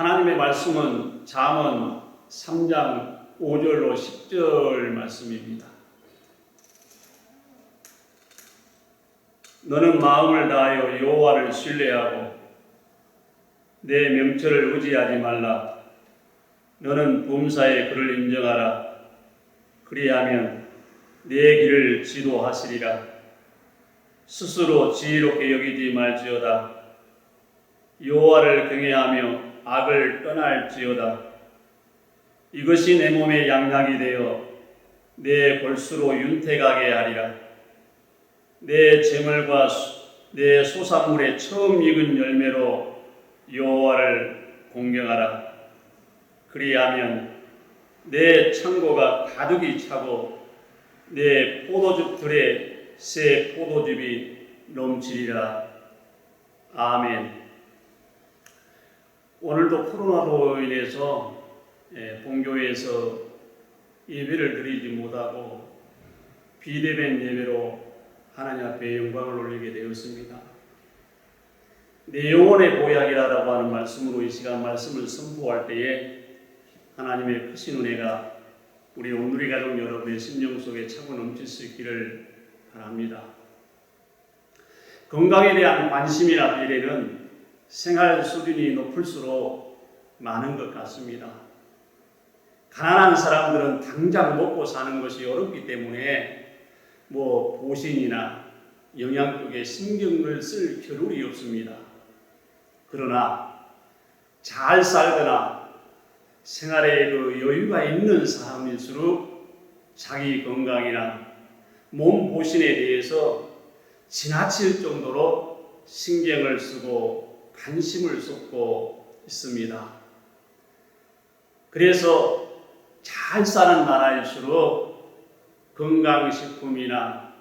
하나님의 말씀은 잠언 3장 5절로 10절 말씀입니다. 너는 마음을 다하여 여호와를 신뢰하고 내 명철을 의지하지 말라. 너는 범사에 그를 인정하라. 그리하면 내 길을 지도하시리라. 스스로 지혜롭게 여기지 말지어다. 여호와를 경외하며 악을 떠날지어다. 이것이 내 몸의 양약이 되어 내 골수로 윤택하게 하리라. 내 재물과 내 소산물의 처음 익은 열매로 여호와를 공경하라. 그리하면 내 창고가 가득히 차고 내 포도즙 들에 새 포도즙이 넘치리라. 아멘. 오늘도 코로나로 인해서 본교회에서 예배를 드리지 못하고 비대면 예배로 하나님 앞에 영광을 올리게 되었습니다. 내 영혼의 보약이라고 하는 말씀으로 이 시간 말씀을 선포할 때에 하나님의 크신 은혜가 우리 온누리 가족 여러분의 심령 속에 차고 넘칠 수 있기를 바랍니다. 건강에 대한 관심이나 배려는 생활 수준이 높을수록 많은 것 같습니다. 가난한 사람들은 당장 먹고 사는 것이 어렵기 때문에 보신이나 영양 쪽에 신경을 쓸 겨를이 없습니다. 그러나 잘 살거나 생활에 여유가 있는 사람일수록 자기 건강이나 몸 보신에 대해서 지나칠 정도로 신경을 쓰고 관심을 쏟고 있습니다. 그래서 잘 사는 나라일수록 건강식품이나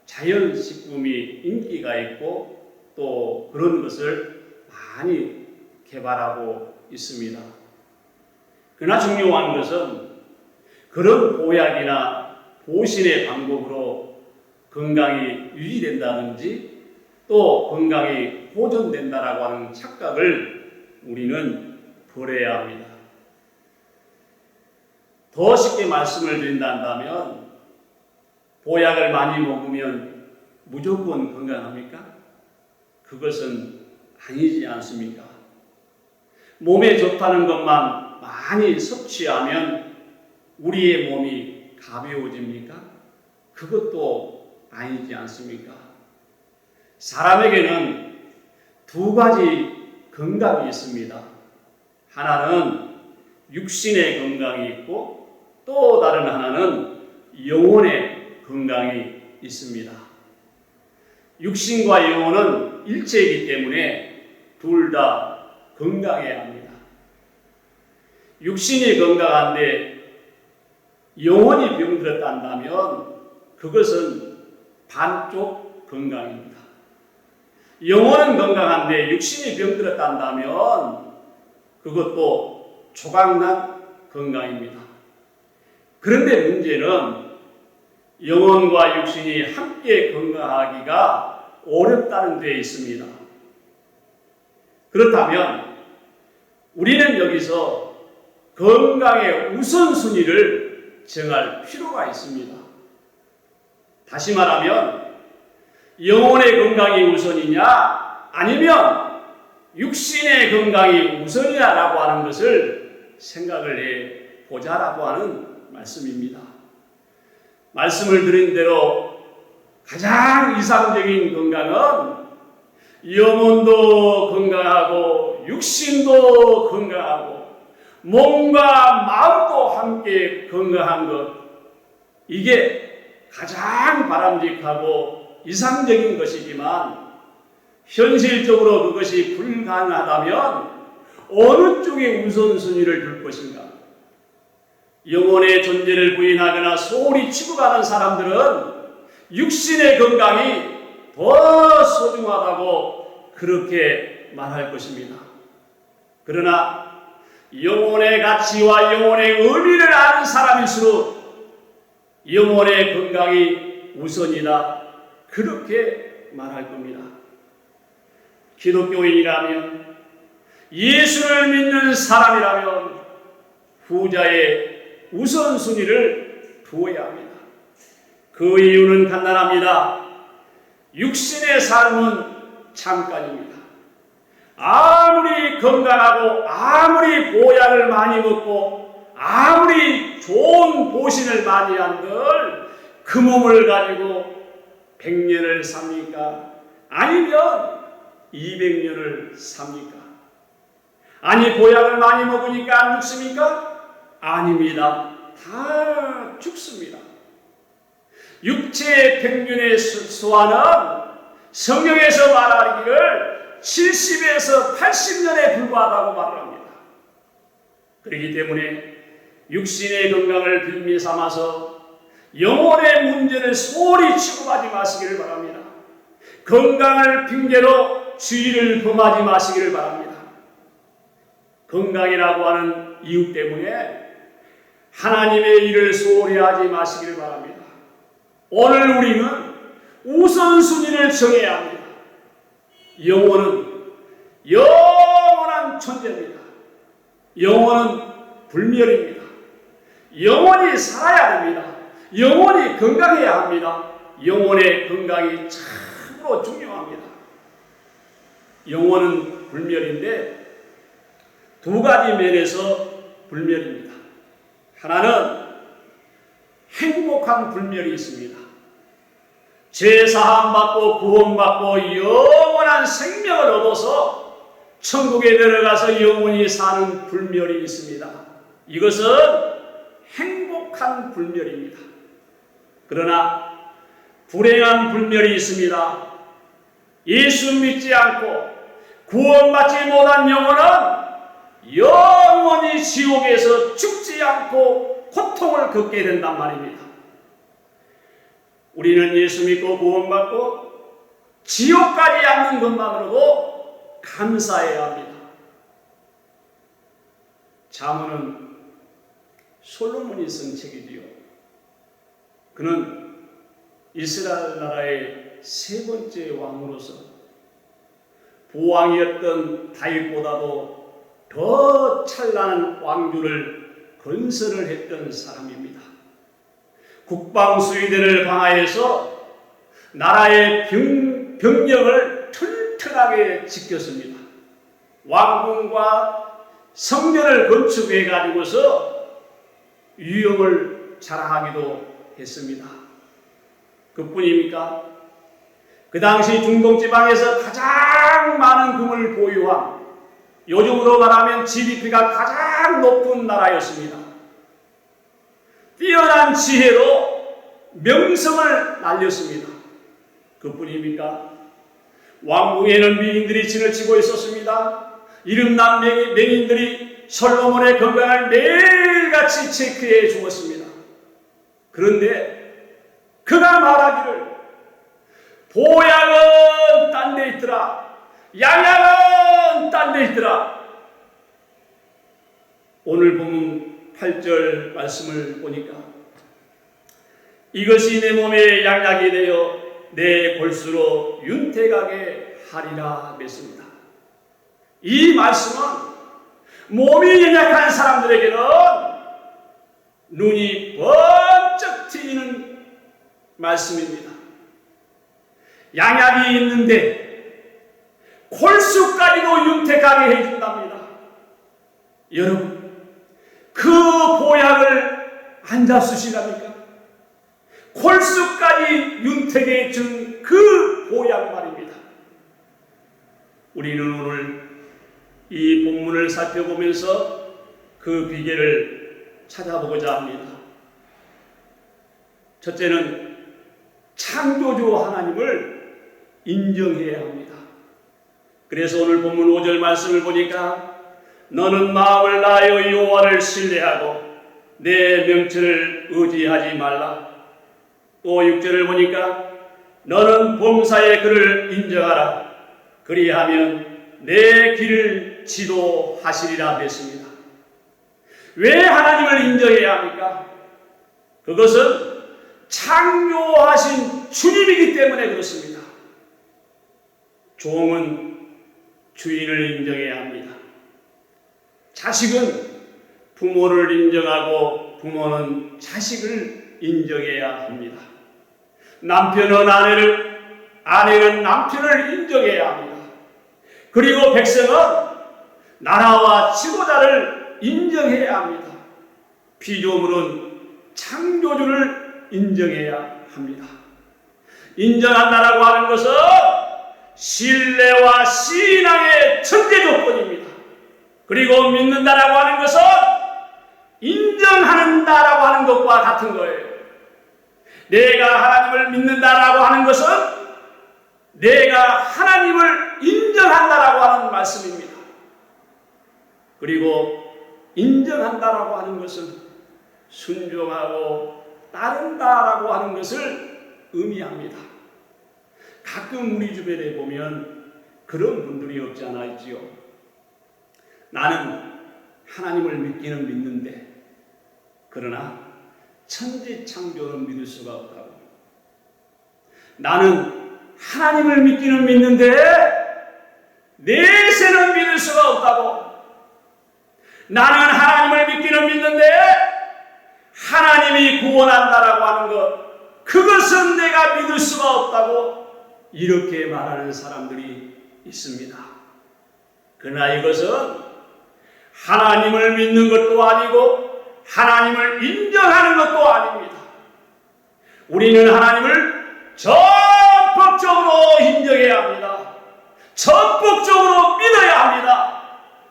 자연식품이 인기가 있고 또 그런 것을 많이 개발하고 있습니다. 그러나 중요한 것은 그런 보약이나 보신의 방법으로 건강이 유지된다든지 또 건강이 보존된다라고 하는 착각을 우리는 버려야 합니다. 더 쉽게 말씀을 드린다면 보약을 많이 먹으면 무조건 건강합니까? 그것은 아니지 않습니까? 몸에 좋다는 것만 많이 섭취하면 우리의 몸이 가벼워집니까? 그것도 아니지 않습니까? 사람에게는 두 가지 건강이 있습니다. 하나는 육신의 건강이 있고 또 다른 하나는 영혼의 건강이 있습니다. 육신과 영혼은 일체이기 때문에 둘 다 건강해야 합니다. 육신이 건강한데 영혼이 병들었다면 그것은 반쪽 건강입니다. 영혼은 건강한데 육신이 병들었다면 그것도 조각난 건강입니다. 그런데 문제는 영혼과 육신이 함께 건강하기가 어렵다는 데 있습니다. 그렇다면 우리는 여기서 건강의 우선순위를 정할 필요가 있습니다. 다시 말하면 영혼의 건강이 우선이냐 아니면 육신의 건강이 우선이냐라고 하는 것을 생각을 해 보자라고 하는 말씀입니다. 말씀을 드린 대로 가장 이상적인 건강은 영혼도 건강하고 육신도 건강하고 몸과 마음도 함께 건강한 것, 이게 가장 바람직하고 이상적인 것이지만 현실적으로 그것이 불가능하다면 어느 쪽에 우선순위를 둘 것인가? 영혼의 존재를 부인하거나 소홀히 취급하는 사람들은 육신의 건강이 더 소중하다고 그렇게 말할 것입니다. 그러나 영혼의 가치와 영혼의 의미를 아는 사람일수록 영혼의 건강이 우선이다 그렇게 말할 겁니다. 기독교인이라면 예수를 믿는 사람이라면 후자의 우선순위를 두어야 합니다. 그 이유는 간단합니다. 육신의 삶은 잠깐입니다. 아무리 건강하고 아무리 보약을 많이 먹고 아무리 좋은 보신을 많이 한들 그 몸을 가지고 100년을 삽니까? 아니면 200년을 삽니까? 아니 보약을 많이 먹으니까 안 죽습니까? 아닙니다. 다 죽습니다. 육체의 평균의 소화는 성경에서 말하기를 70에서 80년에 불과하다고 말을 합니다. 그렇기 때문에 육신의 건강을 빌미 삼아서 영혼의 문제를 소홀히 취급하지 마시기를 바랍니다. 건강을 핑계로 주의를 범하지 마시기를 바랍니다. 건강이라고 하는 이유 때문에 하나님의 일을 소홀히 하지 마시기를 바랍니다. 오늘 우리는 우선순위를 정해야 합니다. 영혼은 영원한 존재입니다. 영혼은 불멸입니다. 영원히 살아야 됩니다. 영원히 건강해야 합니다. 영혼의 건강이 참으로 중요합니다. 영혼은 불멸인데 두 가지 면에서 불멸입니다. 하나는 행복한 불멸이 있습니다. 죄사함받고 구원받고 영원한 생명을 얻어서 천국에 들어가서 영원히 사는 불멸이 있습니다. 이것은 행복한 불멸입니다. 그러나 불행한 불멸이 있습니다. 예수 믿지 않고 구원받지 못한 영혼은 영원히 지옥에서 죽지 않고 고통을 겪게 된단 말입니다. 우리는 예수 믿고 구원받고 지옥까지 않는 것만으로도 감사해야 합니다. 잠언은 솔로몬이 쓴 책이지요. 그는 이스라엘 나라의 세 번째 왕으로서 보왕이었던 다윗보다도 더 찬란한 왕조를 건설을 했던 사람입니다. 국방수의대를 강화해서 나라의 병력을 튼튼하게 지켰습니다. 왕궁과 성전을 건축해 가지고서 유형을 자랑하기도 했습니다. 그뿐입니까? 그 당시 중동 지방에서 가장 많은 금을 보유한, 요즘으로 말하면 GDP가 가장 높은 나라였습니다. 뛰어난 지혜로 명성을 날렸습니다. 그뿐입니까? 왕궁에는 미인들이 진을 치고 있었습니다. 이름난 맹인들이 솔로몬의 건강을 매일같이 체크해 주었습니다. 그런데 그가 말하기를 보약은 딴 데 있더라, 양약은 딴 데 있더라. 오늘 보면 8절 말씀을 보니까 이것이 내 몸에 양약이 되어 내 골수로 윤택하게 하리라 했습니다. 이 말씀은 몸이 연약한 사람들에게는 눈이 번쩍 트이는 말씀입니다. 양약이 있는데 골수까지도 윤택하게 해준답니다. 여러분, 그 보약을 안 잡수시랍니까? 골수까지 윤택해 준 그 보약 말입니다. 우리는 오늘 이 본문을 살펴보면서 그 비결을 찾아보고자 합니다. 첫째는 창조주 하나님을 인정해야 합니다. 그래서 오늘 본문 5절 말씀을 보니까 너는 마음을 다하여 여호와를 신뢰하고 내 명철을 의지하지 말라. 또 6절을 보니까 너는 범사에 그를 인정하라. 그리하면 내 길을 지도하시리라 했습니다. 왜 하나님을 인정해야 합니까? 그것은 창조하신 주님이기 때문에 그렇습니다. 종은 주인을 인정해야 합니다. 자식은 부모를 인정하고 부모는 자식을 인정해야 합니다. 남편은 아내를, 아내는 남편을 인정해야 합니다. 그리고 백성은 나라와 지도자를 인정해야 합니다. 피조물은 창조주를 인정해야 합니다. 인정한다라고 하는 것은 신뢰와 신앙의 전제 조건입니다. 그리고 믿는다라고 하는 것은 인정한다라고 하는 것과 같은 거예요. 내가 하나님을 믿는다라고 하는 것은 내가 하나님을 인정한다라고 하는 말씀입니다. 그리고 인정한다라고 하는 것은 순종하고 따른다라고 하는 것을 의미합니다. 가끔 우리 주변에 보면 그런 분들이 없지 않아 있지요. 나는 하나님을 믿기는 믿는데 그러나 천지 창조는 믿을 수가 없다고. 나는 하나님을 믿기는 믿는데 내세는 믿을 수가 없다고. 나는 하나님을 믿기는 믿는데 하나님이 구원한다라고 하는 것, 그것은 내가 믿을 수가 없다고 이렇게 말하는 사람들이 있습니다. 그러나 이것은 하나님을 믿는 것도 아니고 하나님을 인정하는 것도 아닙니다. 우리는 하나님을 적극적으로 인정해야 합니다. 적극적으로 믿어야 합니다.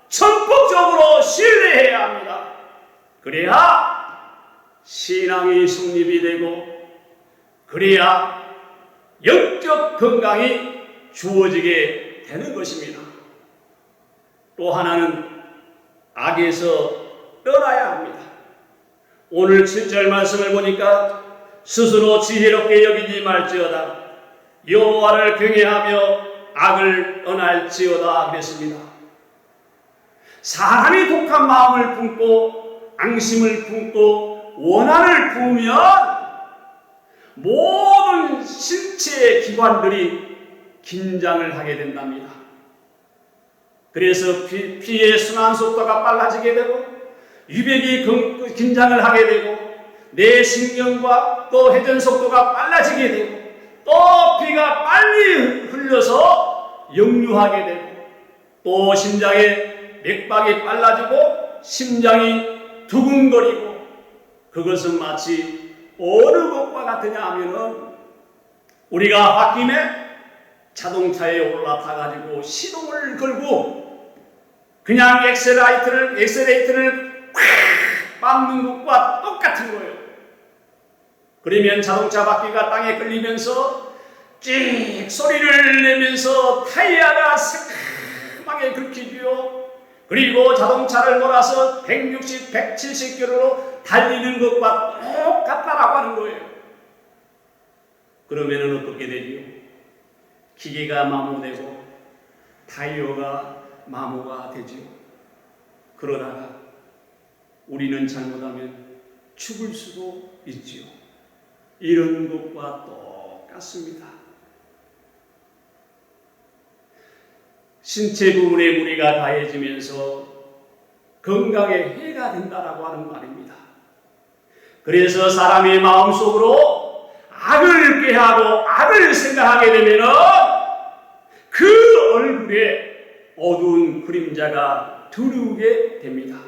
적극적으로 신뢰해야 합니다. 그래야 신앙이 성립이 되고 그래야 영적 건강이 주어지게 되는 것입니다. 또 하나는 악에서 떠나야 합니다. 오늘 7절 말씀을 보니까 스스로 지혜롭게 여기지 말지어다 여호와를 경외하며 악을 떠날지어다 그랬습니다. 사람이 독한 마음을 품고 앙심을 품고 원한을 품으면 모든 신체의 기관들이 긴장을 하게 된답니다. 그래서 피의 순환 속도가 빨라지게 되고 유백이 긴장을 하게 되고 내 신경과 또 회전 속도가 빨라지게 되고 또 피가 빨리 흘러서 역류하게 되고 또 심장의 맥박이 빨라지고 심장이 두근거리고 그것은 마치 어느 것과 같으냐 하면은 우리가 홧김에 자동차에 올라타가지고 시동을 걸고 그냥 엑셀레이터를 팍 밟는 것과 똑같은 거예요. 그러면 자동차 바퀴가 땅에 끌리면서 찌익 소리를 내면서 타이어가 새까맣게 긁히고요. 그리고 자동차를 몰아서 160, 170km로 달리는 것과 똑같다라고 하는 거예요. 그러면은 어떻게 되지요? 기계가 마모되고 타이어가 마모가 되지요. 그러다가 우리는 잘못하면 죽을 수도 있지요. 이런 것과 똑같습니다. 신체 부분에 무리가 가해지면서 건강에 해가 된다라고 하는 말입니다. 그래서 사람의 마음속으로 악을 꾀하고 악을 생각하게 되면은 그 얼굴에 어두운 그림자가 들어오게 됩니다.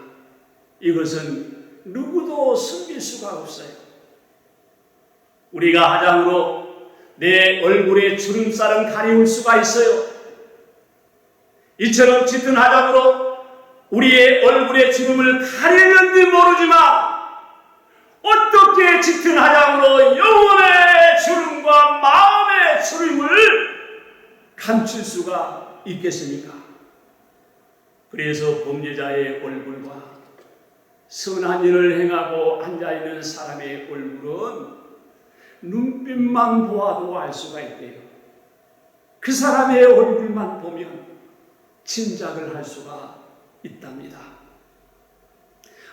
이것은 누구도 숨길 수가 없어요. 우리가 화장으로 내 얼굴의 주름살은 가리울 수가 있어요. 이처럼 짙은 화장으로 우리의 얼굴의 주름을 가리는지 모르지만 어떻게 짙은 화장으로 영혼의 주름과 마음의 주름을 감출 수가 있겠습니까? 그래서 범죄자의 얼굴과 선한 일을 행하고 앉아있는 사람의 얼굴은 눈빛만 보아도 알 수가 있대요. 그 사람의 얼굴만 보면 짐작을 할 수가 있답니다.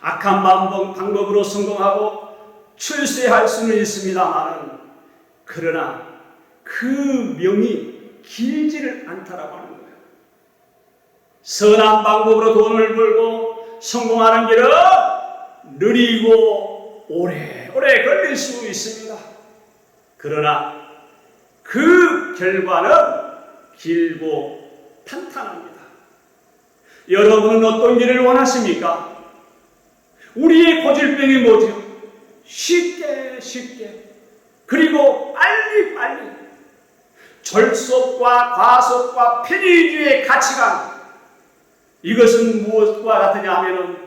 악한 방법으로 성공하고 출세할 수는 있습니다만 그러나 그 명이 길지를 않다라고 하는 거예요. 선한 방법으로 돈을 벌고 성공하는 길은 느리고 오래오래 걸릴 수 있습니다. 그러나 그 결과는 길고 탄탄합니다. 여러분은 어떤 길을 원하십니까? 우리의 고질병이 뭐죠? 쉽게 그리고 빨리 절속과 과속과 편의주의 가치관, 이것은 무엇과 같으냐 하면은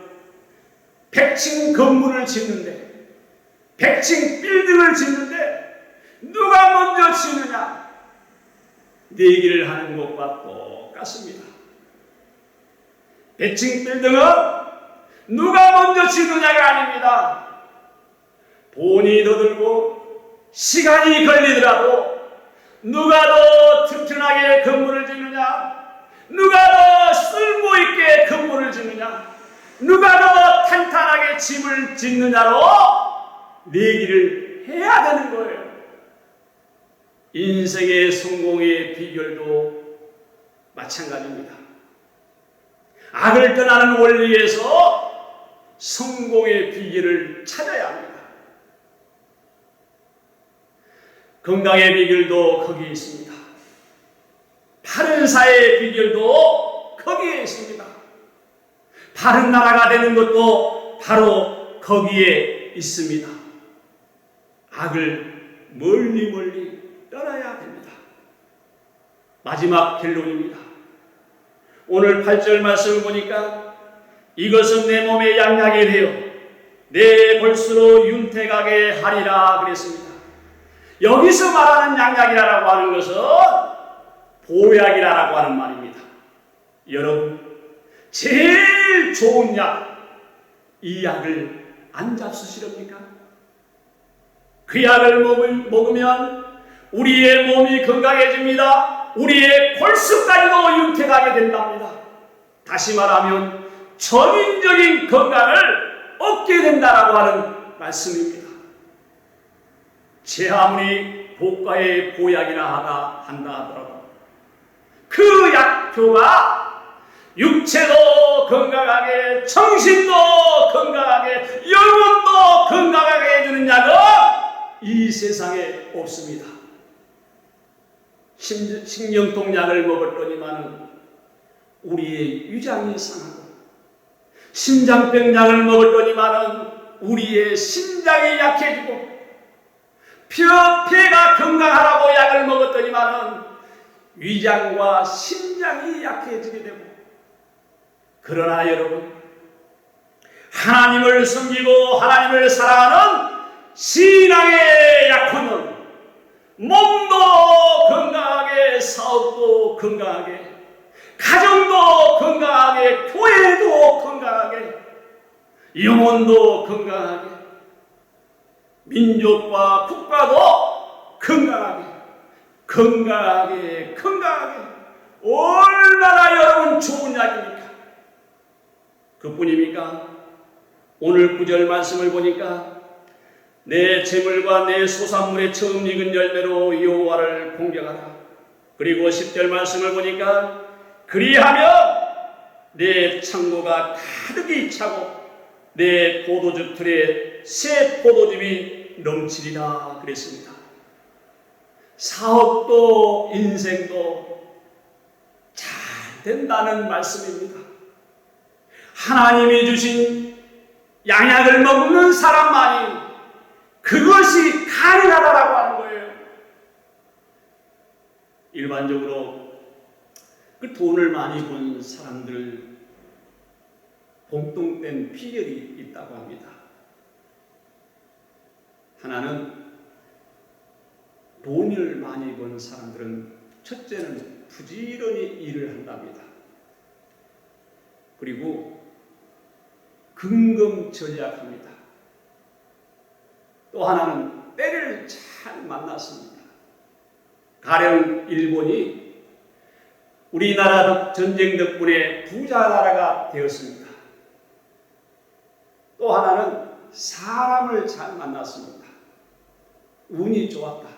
100층 건물을 짓는데 100층 빌딩을 짓는데 누가 먼저 짓느냐, 내기를 하는 것과 똑같습니다. 100층 빌딩은 누가 먼저 짓느냐가 아닙니다. 돈이 더 들고 시간이 걸리더라도 누가 더 튼튼하게 건물을 짓느냐, 누가 더 쓸모있게 건물을 짓느냐, 누가 더 탄탄하게 집을 짓느냐로 내기를 해야 되는 거예요. 인생의 성공의 비결도 마찬가지입니다. 악을 떠나는 원리에서 성공의 비결을 찾아야 합니다. 건강의 비결도 거기에 있습니다. 바른 사회의 비결도 거기에 있습니다. 바른 나라가 되는 것도 바로 거기에 있습니다. 악을 멀리 떠나야 됩니다. 마지막 결론입니다. 오늘 8절 말씀을 보니까 이것은 내 몸의 양약이 되어 내 골수로 윤택하게 하리라 그랬습니다. 여기서 말하는 양약이라고 하는 것은 보약이라고 하는 말입니다. 여러분, 제일 좋은 약, 이 약을 안 잡수시렵니까? 그 약을 먹으면 우리의 몸이 건강해집니다. 우리의 골수까지도 윤택하게 된답니다. 다시 말하면 전인적인 건강을 얻게 된다라고 하는 말씀입니다. 제 아무리 보과의 보약이라 한다 하더라도 그 약효가 육체도 건강하게, 정신도 건강하게, 영혼도 건강하게 해주는 약은 이 세상에 없습니다. 신경통 약을 먹었더니만 우리의 위장이 상하고, 심장병 약을 먹었더니만 우리의 심장이 약해지고, 폐가 건강하라고 약을 먹었더니만 위장과 심장이 약해지게 되고, 그러나 여러분, 하나님을 섬기고 하나님을 사랑하는 신앙의 약혼은 몸도 건강하게, 사업도 건강하게, 가정도 건강하게, 교회도 건강하게, 영혼도 건강하게, 민족과 국가도 건강하게 얼마나 여러분 좋은 약입니까? 그뿐입니까? 오늘 9절 말씀을 보니까 내 재물과 내 소산물의 처음 익은 열매로 여호와를 공경하라. 그리고 10절 말씀을 보니까 그리하면 내 창고가 가득히 차고 내 포도즙 틀에 새 포도즙이 넘치리라 그랬습니다. 사업도 인생도 잘 된다는 말씀입니다. 하나님이 주신 양약을 먹는 사람만이 그것이 가능하다라고 하는 거예요. 일반적으로 그 돈을 많이 번 사람들 공통된 비결이 있다고 합니다. 하나는, 돈을 많이 번 사람들은 첫째는 부지런히 일을 한답니다. 그리고 근검절약합니다. 또 하나는 때를 잘 만났습니다. 가령 일본이 우리나라 전쟁 덕분에 부자 나라가 되었습니다. 또 하나는 사람을 잘 만났습니다. 운이 좋았다.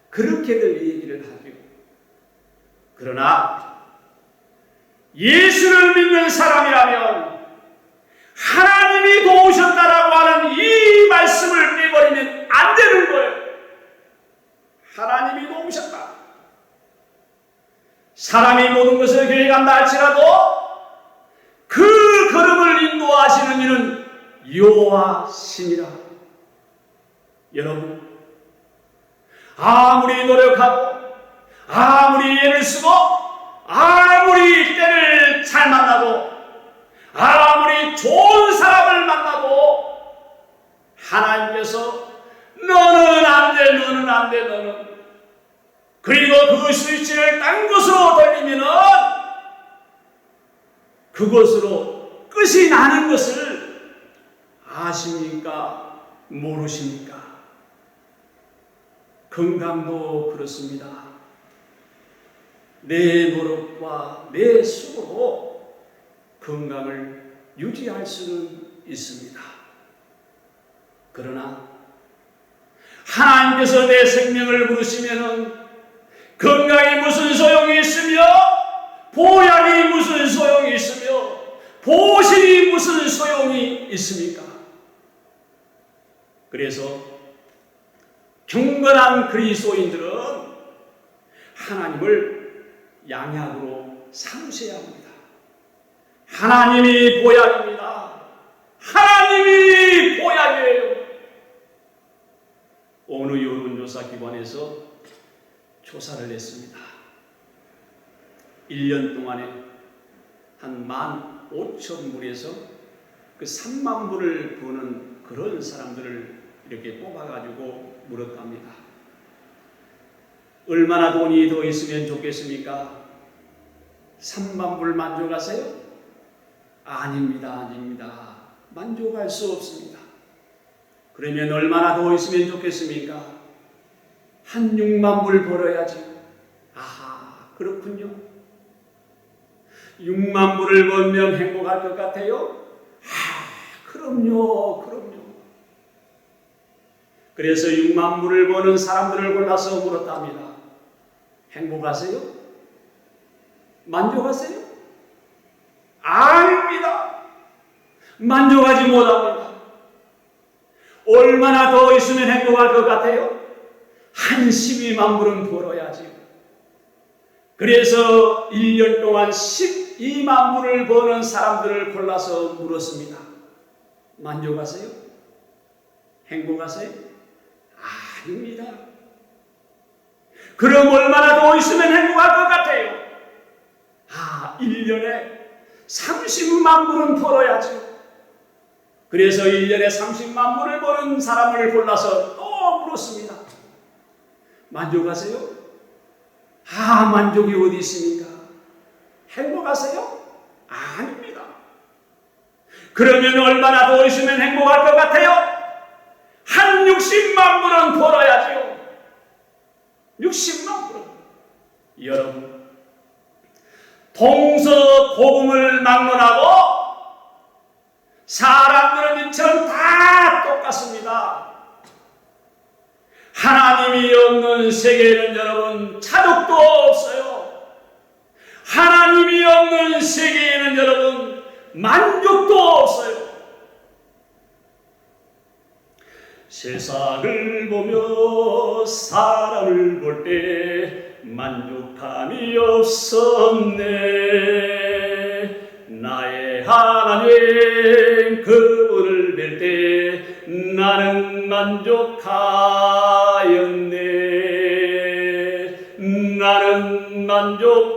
그렇게들 얘기를 하죠. 그러나 예수를 믿는 사람이라면 하나님이 도우셨다라고 하는 이 말씀을 빼버리면 안 되는 거예요. 하나님이 도우셨다. 사람이 모든 것을 교회 간다 할지라도 그 걸음을 인도하시는 이는 여호와시니라. 여러분, 아무리 노력하고 아무리 애를 쓰고 아무리 때를 잘 만나고 아무리 좋은 사람을 만나도 하나님께서 너는 안 돼, 너는 안 돼, 너는, 그리고 그 스위치를 딴 곳으로 돌리면은 그것으로 끝이 나는 것을 아십니까? 모르십니까? 건강도 그렇습니다. 내 노력과 내 수고로 건강을 유지할 수는 있습니다. 그러나 하나님께서 내 생명을 부르시면은 건강이 무슨 소용이 있으며 보약이 무슨 소용이 있으며 보신이 무슨 소용이 있습니까? 그래서 경건한 그리스도인들은 하나님을 양약으로 삼으셔야 합니다. 하나님이 보약입니다. 하나님이 보약이에요. 어느 여론조사 기관에서 조사를 했습니다. 1년 동안에 한 15,000불에서 그 3만 불을 버는 그런 사람들을 이렇게 뽑아가지고 물었답니다. 얼마나 돈이 더 있으면 좋겠습니까? 3만 불 만족하세요? 아닙니다, 아닙니다. 만족할 수 없습니다. 그러면 얼마나 더 있으면 좋겠습니까? 한 6만 불 벌어야지. 아하, 그렇군요. 6만 불을 벌면 행복할 것 같아요? 그럼요, 그럼요. 그래서 6만 불을 버는 사람들을 골라서 물었답니다. 행복하세요? 만족하세요? 아닙니다. 만족하지 못합니다. 얼마나 더 있으면 행복할 것 같아요? 한 12만 불은 벌어야지요. 그래서 1년 동안 12만 불을 버는 사람들을 골라서 물었습니다. 만족하세요? 행복하세요? 아닙니다. 그럼 얼마나 더 있으면 행복할 것 같아요? 1년에 30만 불은 벌어야죠. 그래서 1년에 30만 불을 버는 사람을 골라서 또 물었습니다. 만족하세요? 만족이 어디 있습니까? 행복하세요? 아닙니다. 그러면 얼마나 더 있으면 행복할 것 같아요? 한 60만 불은 벌어야죠. 60만 불은. 여러분, 동서고금을 막론하고 사람들은 이처럼 다 똑같습니다. 하나님이 없는 세계에는 여러분 차족도 없어요. 하나님이 없는 세계에는 여러분 만족도 없어요. 세상을 보며 사람을 볼 때 만족함이 없었네. 나의 하나님 그분을 뵐 때 나는 만족하였네. 나는 만족하였네.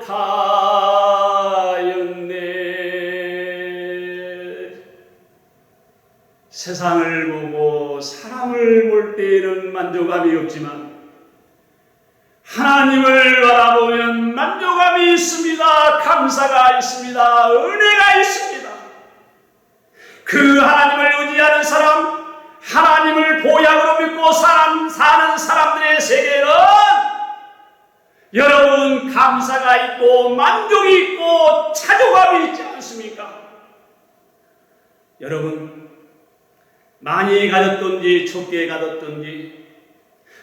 세상을 보고 사람을 볼 때에는 만족감이 없지만 하나님을 바라보면 만족감이 있습니다. 감사가 있습니다. 은혜가 있습니다. 그 하나님을 의지하는 사람, 하나님을 보약으로 믿고 사는 사람들의 세계는 여러분 감사가 있고 만족이 있고 차조감이 있지 않습니까? 여러분 많이 가졌든지 적게 가졌든지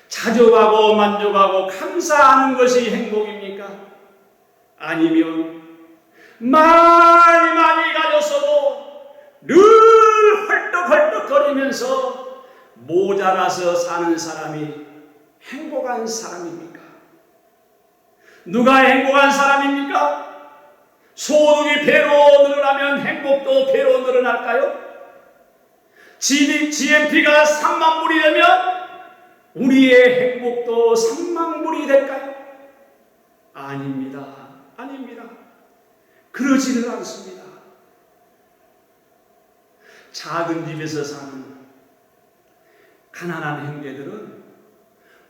차조하고 만족하고 감사하는 것이 행복입니까? 아니면 많이 가졌어도 늘 헐떡헐떡거리면서 모자라서 사는 사람이 행복한 사람입니까? 누가 행복한 사람입니까? 소득이 배로 늘어나면 행복도 배로 늘어날까요? GNP가 3만 불이 되면 우리의 행복도 3만 불이 될까요? 아닙니다. 아닙니다. 그러지는 않습니다. 작은 집에서 사는 가난한 형제들은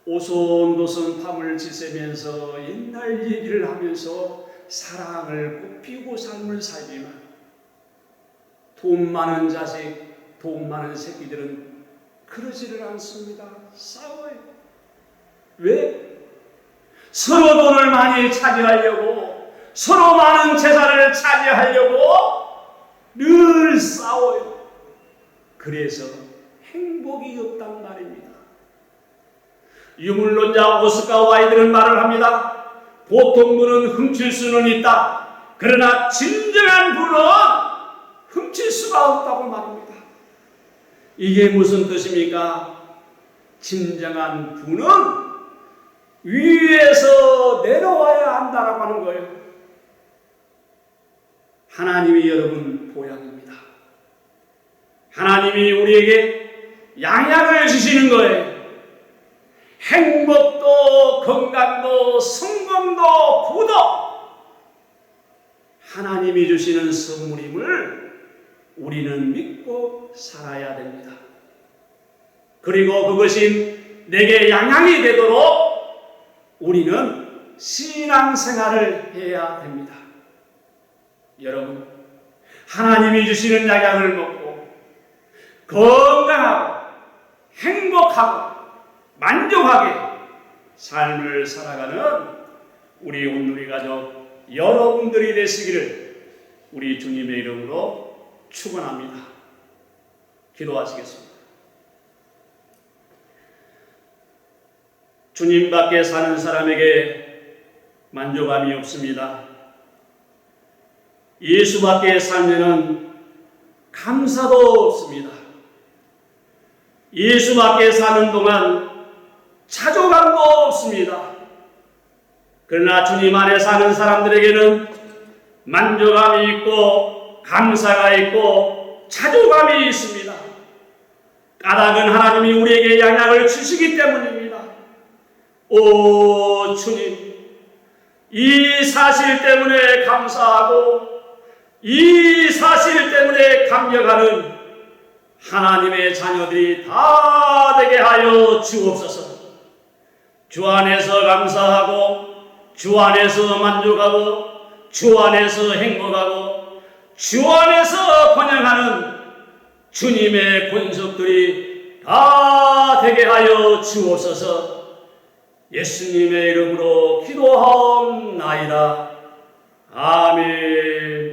오손도손 밤을 지새면서 옛날 얘기를 하면서 사랑을 꽃피우고 삶을 살지만 돈 많은 자식, 돈 많은 새끼들은 그러지를 않습니다. 싸워요. 왜? 서로 돈을 많이 차지하려고, 서로 많은 재산을 차지하려고 늘 싸워요. 그래서 행복이 없단 말입니다. 유물론자 오스카 와일드는 말을 합니다. 보통 분은 훔칠 수는 있다. 그러나 진정한 분은 훔칠 수가 없다고 말합니다. 이게 무슨 뜻입니까? 진정한 분은 위에서 내려와야 한다라고 하는 거예요. 하나님이 여러분 보양입니다. 하나님이 우리에게 양약을 주시는 거예요. 행복도 건강도 성공도 부도 하나님이 주시는 선물임을 우리는 믿고 살아야 됩니다. 그리고 그것이 내게 양양이 되도록 우리는 신앙생활을 해야 됩니다. 여러분, 하나님이 주시는 양양을 먹고 건강하고 행복하고 만족하게 삶을 살아가는 우리 온누리 가족 여러분들이 되시기를 우리 주님의 이름으로 축원합니다. 기도하시겠습니다. 주님 밖에 사는 사람에게 만족함이 없습니다. 예수 밖에 살면은 감사도 없습니다. 예수 밖에 사는 동안 자존감도 없습니다. 그러나 주님 안에 사는 사람들에게는 만족함이 있고 감사가 있고 자존감이 있습니다. 까닭은 하나님이 우리에게 양약을 주시기 때문입니다. 오 주님, 이 사실 때문에 감사하고 이 사실 때문에 감격하는 하나님의 자녀들이 다 되게 하여 주옵소서. 주 안에서 감사하고 주 안에서 만족하고 주 안에서 행복하고 주 안에서 번영하는 주님의 권속들이 다 되게 하여 주옵소서. 예수님의 이름으로 기도하옵나이다. 아멘.